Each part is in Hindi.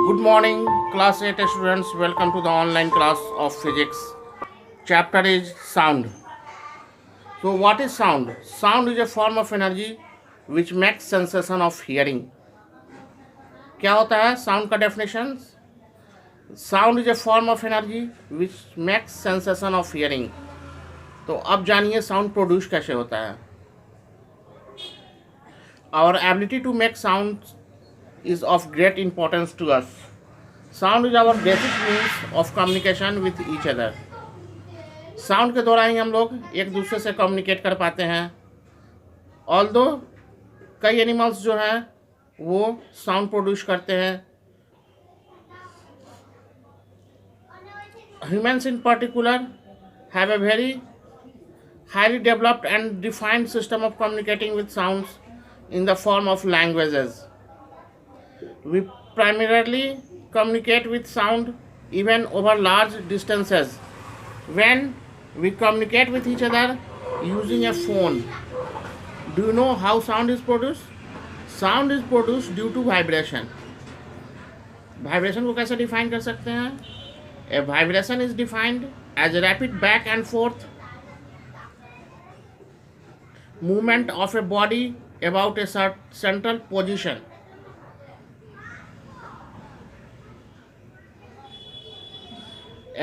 Good morning, class 8 students. Welcome to the online class of physics. Chapter is sound. So, what is sound? Sound is a form of energy which makes sensation of hearing. क्या होता है साउंड का definition? Sound is a form of energy which makes sensation of hearing. तो अब जानिए साउंड प्रोड्यूस कैसे होता है. Our ability to make sound is of great importance to us. Sound is our basic means of communication with each other. Sound के द्वारा ही हम लोग एक दूसरे से कम्युनिकेट कर पाते हैं. ऑल्दो कई एनिमल्स जो हैं वो साउंड प्रोड्यूस करते हैं. Humans in particular have a very highly developed and defined system of communicating with sounds in the form of languages. We primarily communicate with sound even over large distances. When we communicate with each other using a phone, do you know how sound is produced? Sound is produced due to vibration. Vibration को कैसे define कर सकते हैं? A vibration is defined as a rapid back and forth movement of a body about a central position.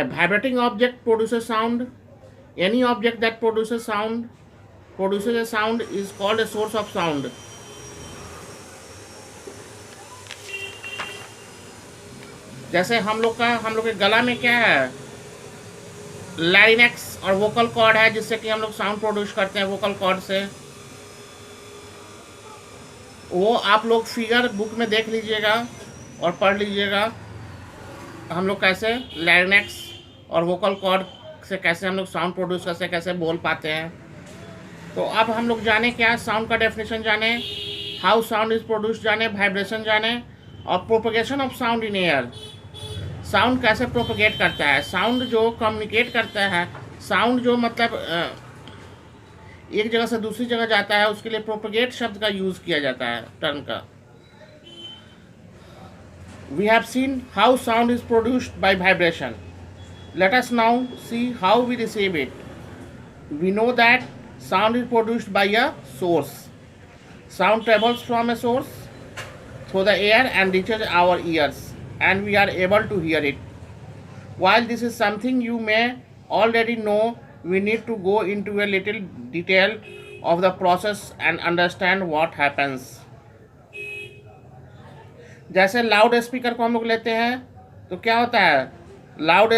A vibrating object produces sound. Any object that produces a sound is called a source of sound. जैसे हम लोग के गला में क्या है, लारिंक्स और वोकल कॉर्ड है, जिससे कि हम लोग साउंड प्रोड्यूस करते हैं वोकल कॉर्ड से. वो आप लोग फिगर बुक में देख लीजिएगा और पढ़ लीजिएगा हम लोग कैसे लारिंक्स और वोकल कॉर्ड से कैसे हम लोग साउंड प्रोड्यूस करते, कैसे बोल पाते हैं. तो अब हम लोग जाने क्या साउंड का डेफिनेशन जाने, हाउ साउंड इज प्रोड्यूस जाने, वाइब्रेशन जाने और propagation of sound in air. Sound कैसे प्रोपगेट करता है, साउंड जो कम्युनिकेट करता है, साउंड जो मतलब एक जगह से दूसरी जगह जाता है, उसके लिए प्रोपगेट शब्द का यूज़ किया जाता है, टर्म का. We have seen how sound is produced by vibration. Let us now see how we receive it. We know that sound is produced by a source. Sound travels from a source through the air and reaches our ears, and we are able to hear it. While this is something you may already know, we need to go into a little detail of the process and understand what happens. जैसे लाउड स्पीकर को हम लोग लेते हैं तो क्या होता है, लाउड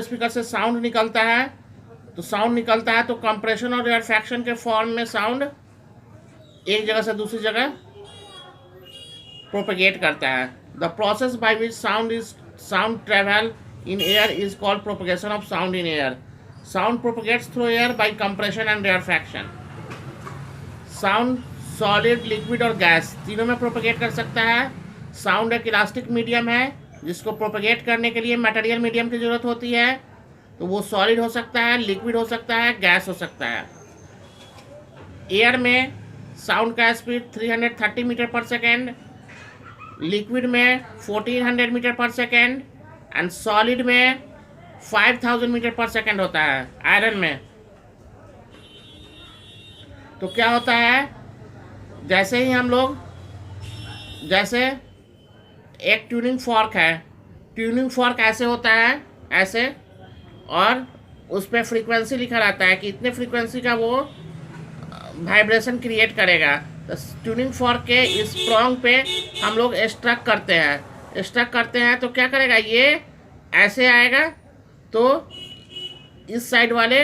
स्पीकर से साउंड निकलता है. तो साउंड निकलता है तो कंप्रेशन और रिफ्रैक्शन के फॉर्म में साउंड एक जगह से दूसरी जगह प्रोपगेट करता है. The process by which sound travel in air is called propagation of sound in air. Sound propagates through air by compression and refraction. Sound solid, liquid और गैस तीनों में प्रोपगेट कर सकता है. साउंड एक इलास्टिक मीडियम है जिसको प्रोपगेट करने के लिए मटेरियल मीडियम की ज़रूरत होती है. तो वो सॉलिड हो सकता है, लिक्विड हो सकता है, गैस हो सकता है. एयर में साउंड का स्पीड 330 मीटर पर सेकेंड, लिक्विड में 1400 मीटर पर सेकेंड एंड सॉलिड में 5000 मीटर पर सेकेंड होता है. आयरन में तो क्या होता है, जैसे ही हम लोग, जैसे एक ट्यूनिंग फॉर्क है, ट्यूनिंग फॉर्क ऐसे होता है, ऐसे, और उस पर फ्रीक्वेंसी लिखा रहता है कि इतने फ्रीक्वेंसी का वो वाइब्रेशन क्रिएट करेगा. तो ट्यूनिंग फॉर्क के इस प्रोंग पे हम लोग स्ट्रक करते हैं तो क्या करेगा, ये ऐसे आएगा तो इस साइड वाले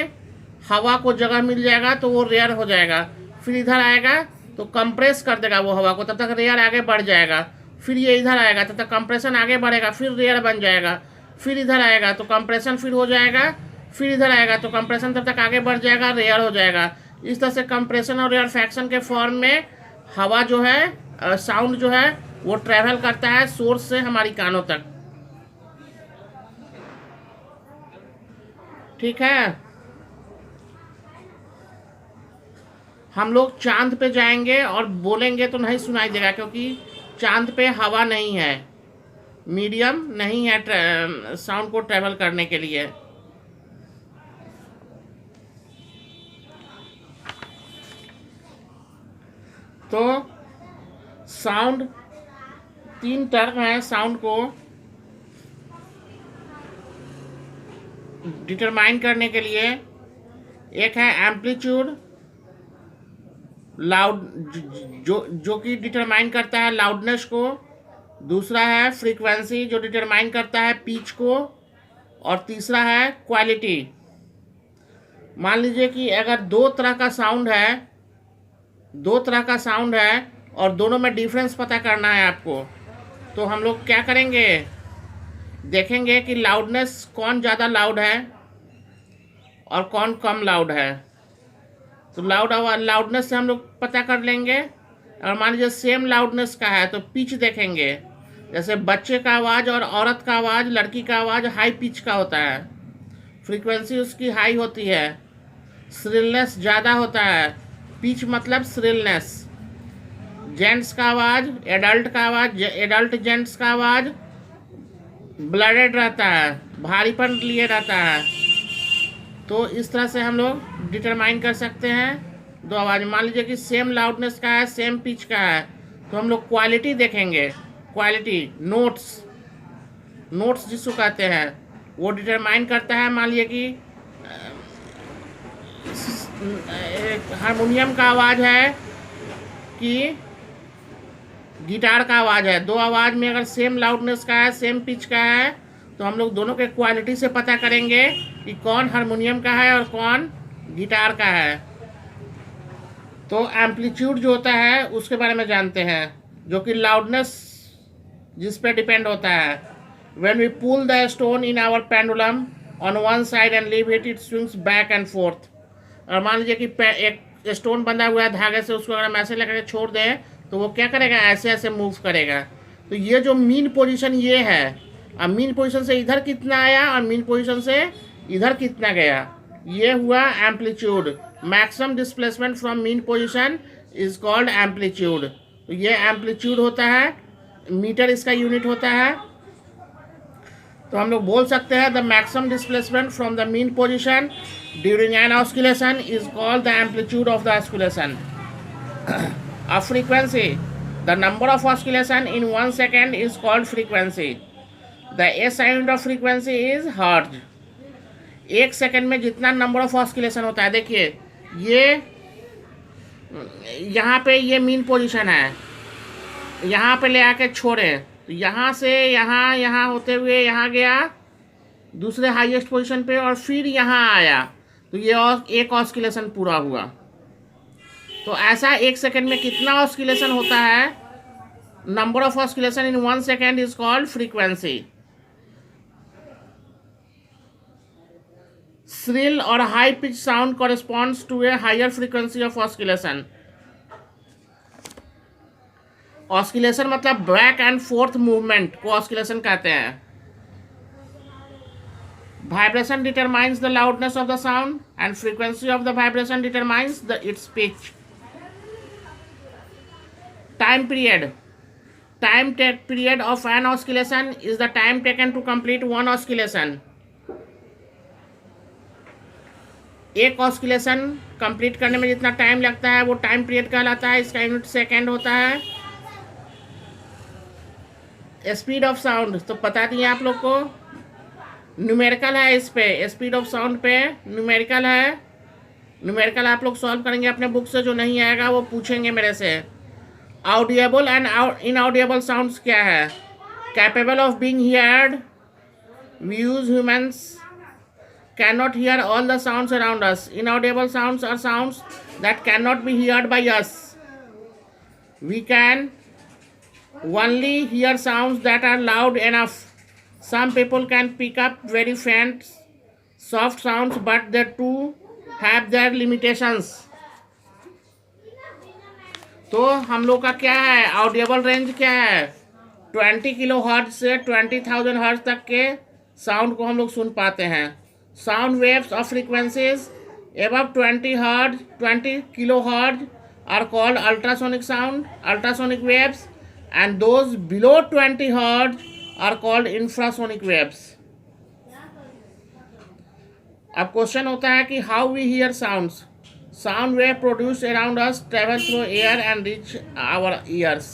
हवा को जगह मिल जाएगा तो वो रेयर हो जाएगा. फिर इधर आएगा तो कंप्रेस कर देगा वो हवा को, तब तक रेयर आगे बढ़ जाएगा. फिर ये इधर आएगा तब तक कंप्रेशन आगे बढ़ेगा, फिर रेयर बन जाएगा. फिर इधर आएगा तो कंप्रेशन फिर हो जाएगा, फिर इधर आएगा तो कंप्रेशन तब तक आगे बढ़ जाएगा, रेयर हो जाएगा. इस तरह से कंप्रेशन और रेयरफैक्शन के फॉर्म में हवा जो है, साउंड जो है वो ट्रैवल करता है सोर्स से हमारी कानों तक. ठीक है. हम लोग चांद पे जाएंगे और बोलेंगे तो नहीं सुनाई देगा, क्योंकि चांद पे हवा नहीं है, मीडियम नहीं है साउंड को ट्रेवल करने के लिए। तो साउंड, 3 टर्म है साउंड को डिटरमाइन करने के लिए। एक है एम्पलीट्यूड, लाउड, जो कि डिटरमाइन करता है लाउडनेस को। दूसरा है फ्रीक्वेंसी, जो डिटरमाइन करता है पिच को। और तीसरा है क्वालिटी। मान लीजिए कि अगर दो तरह का साउंड है और दोनों में डिफरेंस पता करना है आपको, तो हम लोग क्या करेंगे, देखेंगे कि लाउडनेस कौन ज़्यादा लाउड है और कौन कम लाउड है। तो लाउडनेस से हम लोग पता कर लेंगे। और मान लीजिए सेम लाउडनेस का है तो पिच देखेंगे। जैसे बच्चे का आवाज़ और औरत का आवाज़, लड़की का आवाज़ हाई पिच का होता है, फ्रीक्वेंसी उसकी हाई होती है, श्रिलनेस ज़्यादा होता है। पिच मतलब श्रिलनेस। जेंट्स का आवाज़, एडल्ट जेंट्स का आवाज़ ब्लडेड रहता है, भारीपन लिए रहता है। तो इस तरह से हम लोग डिटरमाइन कर सकते हैं दो आवाज़। मान लीजिए कि सेम लाउडनेस का है, सेम पिच का है, तो हम लोग क्वालिटी देखेंगे। क्वालिटी, नोट्स जिसको कहते हैं, वो डिटरमाइन करता है। मान लीजिए कि हारमोनियम का आवाज़ है कि गिटार का आवाज़ है, दो आवाज़ में अगर सेम लाउडनेस का है, सेम पिच का है, तो हम लोग दोनों के क्वालिटी से पता करेंगे कि कौन हारमोनियम का है और कौन गिटार का है। तो एम्पलीट्यूड जो होता है उसके बारे में जानते हैं, जो कि लाउडनेस जिस पे डिपेंड होता है। When we pull the stone in our pendulum on one side and leave it, it swings back and forth. और मान लीजिए कि एक स्टोन बंधा हुआ है धागे से, उसको अगर हम ऐसे लेकर छोड़ दें तो वो क्या करेगा, ऐसे ऐसे मूव करेगा। तो ये जो मीन पोजीशन ये है, अब मीन पोजीशन से इधर कितना आया और मीन पोजीशन से इधर कितना गया, ये हुआ amplitude. Maximum displacement from mean position is called amplitude. तो ये एम्पलीट्यूड होता है, मीटर इसका यूनिट होता है। तो हम लोग बोल सकते हैं the maximum displacement from the mean position during an oscillation is called the amplitude of the oscillation. A frequency, the number of oscillation in 1 second is called frequency. The SI unit of frequency is hertz. 1 second में जितना नंबर ऑफ ऑस्किलेशन होता है, देखिए ये यहाँ पे ये मीन पोजीशन है, यहाँ पे ले आके छोड़े, तो यहाँ से यहाँ होते हुए यहाँ गया दूसरे हाईएस्ट पोजीशन पे और फिर यहाँ आया, तो ये एक ऑस्किलेशन पूरा हुआ। तो ऐसा 1 सेकेंड में कितना ऑस्किलेशन होता है, number of oscillation in 1 second is called frequency. Shrill और high pitch sound corresponds to a higher frequency of oscillation. Oscillation मतलब बैक एंड फोर्थ मूवमेंट को ऑस्किलेशन कहते हैं। Vibration determines the loudness of the sound and frequency of the vibration determines its pitch. Time period. Time period of an oscillation is the time taken to complete one oscillation. एक ऑस्किलेशन कंप्लीट करने में जितना टाइम लगता है वो टाइम पीरियड कहलाता है, इसका यूनिट सेकेंड होता है। स्पीड ऑफ साउंड तो बता दिए आप लोग को, न्यूमेरिकल है इस पे, स्पीड ऑफ साउंड पे न्यूमेरिकल है। न्यूमेरिकल आप लोग सॉल्व करेंगे अपने बुक से, जो नहीं आएगा वो पूछेंगे मेरे से। ऑडिएबल एंड इनऑडिएबल साउंड्स क्या है? Capable of being heard, we use humans cannot hear all the sounds around us. Inaudible sounds are sounds that cannot be heard by us. We can only hear sounds that are loud enough. Some people can pick up very faint, soft sounds, but they too have their limitations. तो हम लोग का क्या है, ऑडिएबल रेंज क्या है? 20 किलो हर्ट्ज से 20,000 हर्ट्ज तक के साउंड को हम लोग सुन पाते हैं। Sound waves of frequencies above 20 hertz, 20 kilohertz are called ultrasonic sound, ultrasonic waves, and those below 20 hertz are called infrasonic waves. अब क्वेश्चन होता है कि how we hear sounds. Sound wave produce around us travel through air and reach our ears.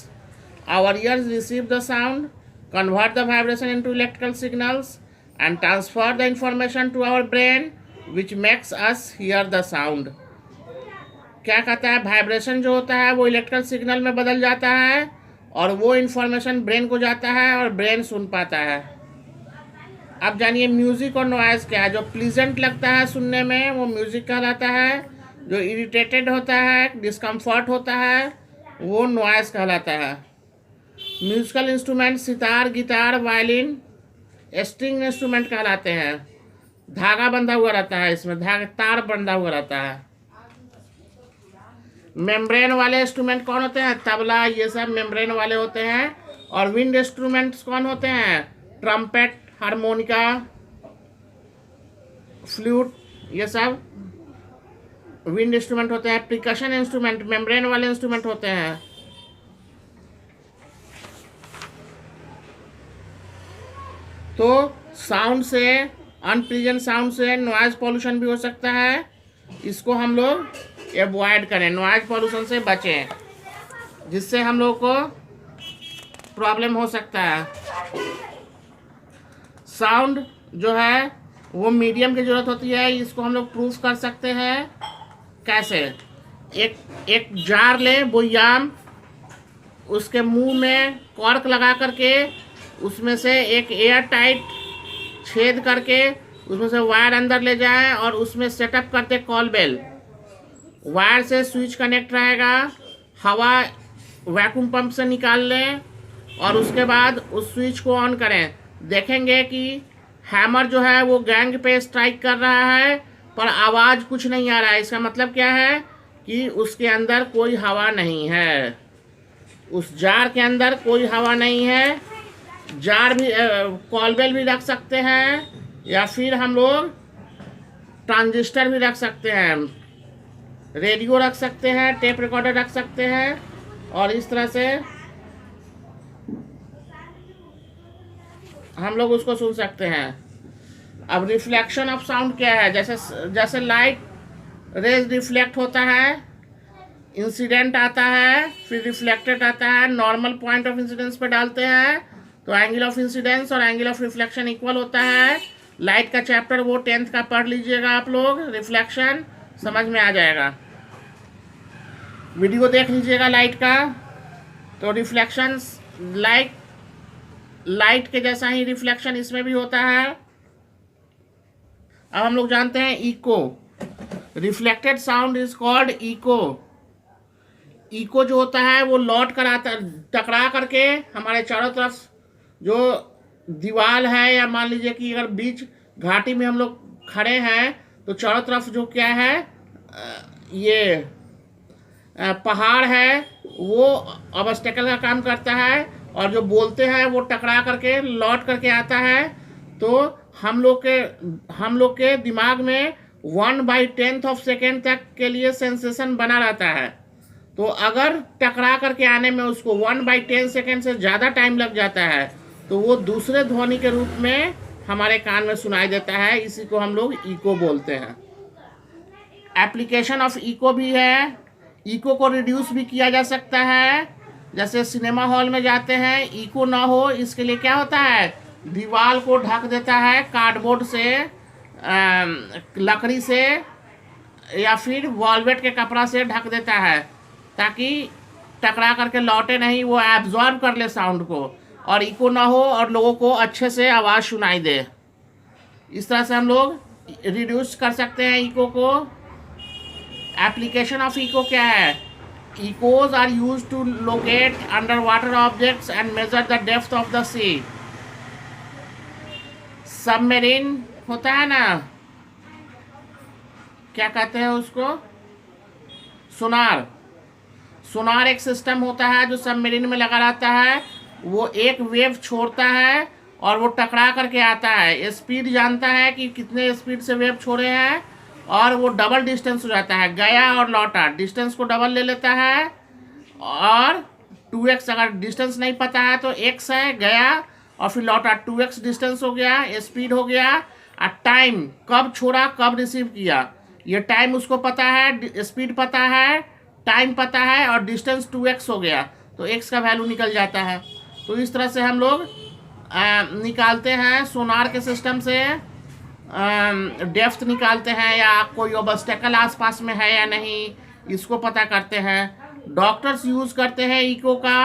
Our ears receive the sound, convert the vibration into electrical signals and transfer the information to our brain which makes us hear the sound. क्या कहता है, वाइब्रेशन जो होता है वो इलेक्ट्रिकल सिग्नल में बदल जाता है और वो इन्फॉर्मेशन ब्रेन को जाता है और ब्रेन सुन पाता है. अब जानिए म्यूज़िक और नॉइज़ क्या है. जो प्लीजेंट लगता है सुनने में वो म्यूज़िक कहलाता है, जो इरिटेटेड होता है, डिस्कम्फर्ट होता है, वो नॉइज़ कहलाता है. Musical instrument sitar, guitar, violin string instrument कहलाते हैं. धागा बंधा हुआ रहता है, इसमें तार बंधा हुआ रहता है. मेम्ब्रेन वाले इंस्ट्रूमेंट कौन होते हैं, तबला, ये सब मेम्ब्रेन वाले होते हैं. और विंड इंस्ट्रूमेंट्स कौन होते हैं, ट्रम्पेट, हारमोनिका, फ्लूट, ये सब विंड इंस्ट्रूमेंट होते हैं. प्रिकशन इंस्ट्रूमेंट मेम्ब्रेन वाले इंस्ट्रूमेंट होते हैं. तो साउंड से, अनप्लीजेंट साउंड से नॉइज पॉल्यूशन भी हो सकता है. इसको हम लोग अवॉइड करें, नॉइज पॉल्यूशन से बचें, जिससे हम लोग को प्रॉब्लम हो सकता है. साउंड जो है वो मीडियम की ज़रूरत होती है. इसको हम लोग प्रूफ कर सकते हैं. कैसे, एक जार लें, बुयाम, उसके मुंह में कॉर्क लगा करके उसमें से एक एयर टाइट छेद करके उसमें से वायर अंदर ले जाएं और उसमें सेटअप करते कॉल बेल. वायर से स्विच कनेक्ट रहेगा, हवा वैक्यूम पंप से निकाल लें और उसके बाद उस स्विच को ऑन करें. देखेंगे कि हैमर जो है वो गैंग पे स्ट्राइक कर रहा है पर आवाज़ कुछ नहीं आ रहा है. इसका मतलब क्या है कि उसके अंदर कोई हवा नहीं है, उस जार के अंदर कोई हवा नहीं है. जार भी, कॉल बेल भी रख सकते हैं या फिर हम लोग ट्रांजिस्टर भी रख सकते हैं, रेडियो रख सकते हैं, टेप रिकॉर्डर रख सकते हैं और इस तरह से हम लोग उसको सुन सकते हैं. अब रिफ्लेक्शन ऑफ साउंड क्या है, जैसे लाइट रेज रिफ्लेक्ट होता है, इंसिडेंट आता है, फिर रिफ्लेक्टेड आता है. नॉर्मल पॉइंट ऑफ इंसिडेंस पे डालते हैं तो एंगल ऑफ इंसिडेंस और एंगल ऑफ रिफ्लेक्शन इक्वल होता है. लाइट का चैप्टर वो 10th का पढ़ लीजिएगा आप लोग, रिफ्लेक्शन समझ में आ जाएगा. वीडियो देख लीजिएगा लाइट का. तो रिफ्लेक्शन लाइट के जैसा ही रिफ्लेक्शन इसमें भी होता है. अब हम लोग जानते हैं echo. Reflected sound is called echo. Echo जो होता है वो लौट कर आता, टकरा करके हमारे चारों तरफ जो दीवार है, या मान लीजिए कि अगर बीच घाटी में हम लोग खड़े हैं तो चारों तरफ जो क्या है, ये पहाड़ है, वो ऑब्स्टेकल का काम करता है और जो बोलते हैं वो टकरा करके लौट करके आता है. तो हम लोग के दिमाग में 1/10 ऑफ सेकेंड तक के लिए सेंसेशन बना रहता है. तो अगर टकरा करके आने में उसको 1/10 सेकेंड से ज़्यादा टाइम लग जाता है तो वो दूसरे ध्वनि के रूप में हमारे कान में सुनाई देता है. इसी को हम लोग इको बोलते हैं. एप्लीकेशन ऑफ इको भी है. इको को रिड्यूस भी किया जा सकता है. जैसे सिनेमा हॉल में जाते हैं, इको ना हो इसके लिए क्या होता है, दीवार को ढक देता है कार्डबोर्ड से, लकड़ी से या फिर वॉलवेट के कपड़ा से ढक देता है ताकि टकरा करके लौटे नहीं, वो एब्जॉर्ब कर ले साउंड को और इको ना हो और लोगों को अच्छे से आवाज़ सुनाई दे. इस तरह से हम लोग रिड्यूस कर सकते हैं इको को. एप्लीकेशन ऑफ इको क्या है, echoes are use to locate underwater objects and measure the depth of the sea. Submarine होता है ना, क्या कहते हैं उसको, सोनार. सोनार एक सिस्टम होता है जो सबमरीन में लगा रहता है. वो एक वेव छोड़ता है और वो टकरा करके आता है. स्पीड जानता है कि कितने स्पीड से वेव छोड़े हैं और वो डबल डिस्टेंस हो जाता है, गया और लौटा, डिस्टेंस को डबल ले लेता है। और 2x अगर डिस्टेंस नहीं पता है तो x है, गया और फिर लौटा, 2x डिस्टेंस हो गया, स्पीड हो गया। और टाइम, कब छोड़ा कब रिसीव किया, ये टाइम उसको पता है, स्पीड पता है, टाइम पता है और डिस्टेंस 2x हो गया, तो x का वैल्यू निकल जाता है। तो इस तरह से हम लोग निकालते हैं सोनार के सिस्टम से, डेप्थ निकालते हैं या कोई ऑब्स्टेकल आसपास में है या नहीं, इसको पता करते हैं। डॉक्टर्स यूज़ करते हैं इको का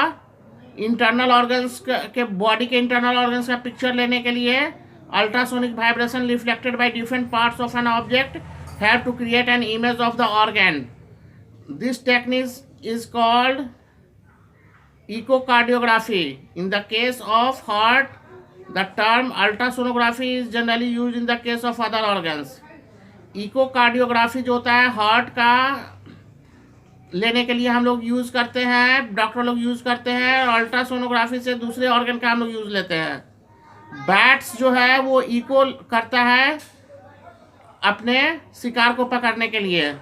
इंटरनल ऑर्गन्स के, बॉडी के इंटरनल ऑर्गन्स का पिक्चर लेने के लिए। Ultrasonic vibration reflected by different parts of an object have to create an image of the organ. This technique is called echocardiography. In the case of heart, the term ultrasonography is generally used in the case of other organs. echocardiography जो होता है हार्ट का लेने के लिए हम लोग यूज़ करते हैं, डॉक्टर लोग यूज़ करते हैं, और अल्ट्रासोनोग्राफी से दूसरे ऑर्गन का हम लोग यूज़ लेते हैं। बैट्स जो है वो इको करता है अपने शिकार को पकड़ने के लिए।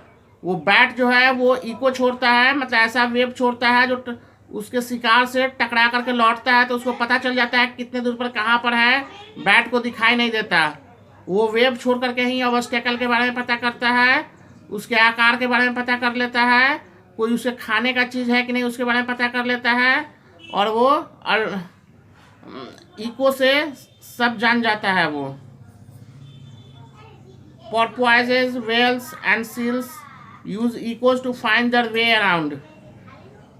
वो बैट जो है वो इको छोड़ता है, मतलब ऐसा वेव छोड़ता है जो उसके शिकार से टकरा करके लौटता है, तो उसको पता चल जाता है कितने दूर पर कहाँ पर है, बैट को दिखाई नहीं देता। वो वेव छोड़ करके ही ऑब्स्टेकल के बारे में पता करता है, उसके आकार के बारे में पता कर लेता है, कोई उसे खाने का चीज़ है कि नहीं उसके बारे में पता कर लेता है, और वो इको से सब जान जाता है। वो porpoises, whales and seals use echoes to find their way around.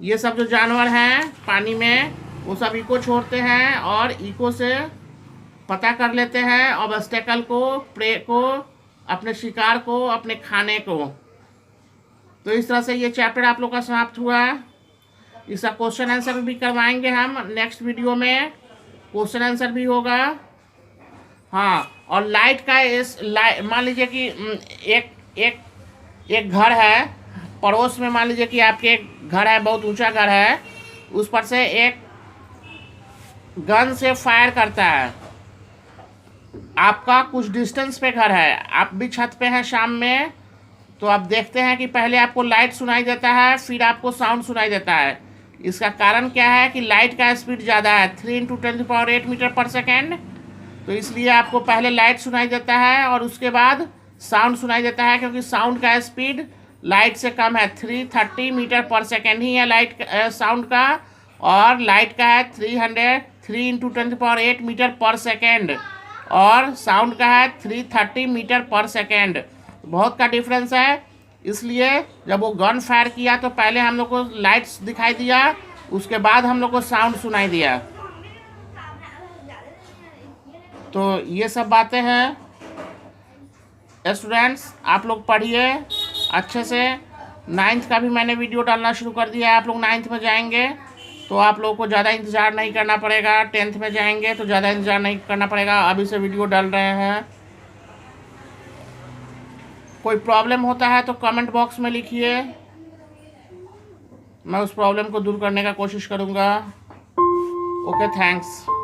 ये सब जो जानवर हैं पानी में वो सब इको छोड़ते हैं और इको से पता कर लेते हैं ऑब्स्टेकल को, प्रे को, अपने शिकार को, अपने खाने को। तो इस तरह से ये चैप्टर आप लोग का समाप्त हुआ। इसका क्वेश्चन आंसर भी करवाएंगे हम नेक्स्ट वीडियो में, क्वेश्चन आंसर भी होगा। हाँ, और लाइट का मान लीजिए कि एक घर है पड़ोस में, मान लीजिए कि आपके घर है, बहुत ऊंचा घर है, उस पर से एक गन से फायर करता है। आपका कुछ डिस्टेंस पे घर है, आप भी छत पे हैं शाम में, तो आप देखते हैं कि पहले आपको लाइट सुनाई देता है, फिर आपको साउंड सुनाई देता है। इसका कारण क्या है कि लाइट का स्पीड ज़्यादा है, 3 × 10⁸ मीटर पर सेकेंड, तो इसलिए आपको पहले लाइट सुनाई देता है और उसके बाद साउंड सुनाई देता है, क्योंकि साउंड का स्पीड लाइट से कम है। 330 मीटर पर सेकेंड ही है लाइट साउंड का, और लाइट का है 3 × 10⁸ मीटर पर सेकेंड, और साउंड का है 330 मीटर पर सेकेंड। बहुत का डिफरेंस है। इसलिए जब वो गन फायर किया तो पहले हम लोग को लाइट्स दिखाई दिया, उसके बाद हम लोग को साउंड सुनाई दिया। तो ये सब बातें हैं स्टूडेंट्स, आप लोग पढ़िए अच्छे से। 9th का भी मैंने वीडियो डालना शुरू कर दिया है। आप लोग 9th में जाएंगे तो आप लोगों को ज़्यादा इंतज़ार नहीं करना पड़ेगा, 10th में जाएंगे तो ज़्यादा इंतज़ार नहीं करना पड़ेगा। अभी से वीडियो डाल रहे हैं। कोई प्रॉब्लम होता है तो कमेंट बॉक्स में लिखिए, मैं उस प्रॉब्लम को दूर करने का कोशिश करूँगा। Okay, thanks.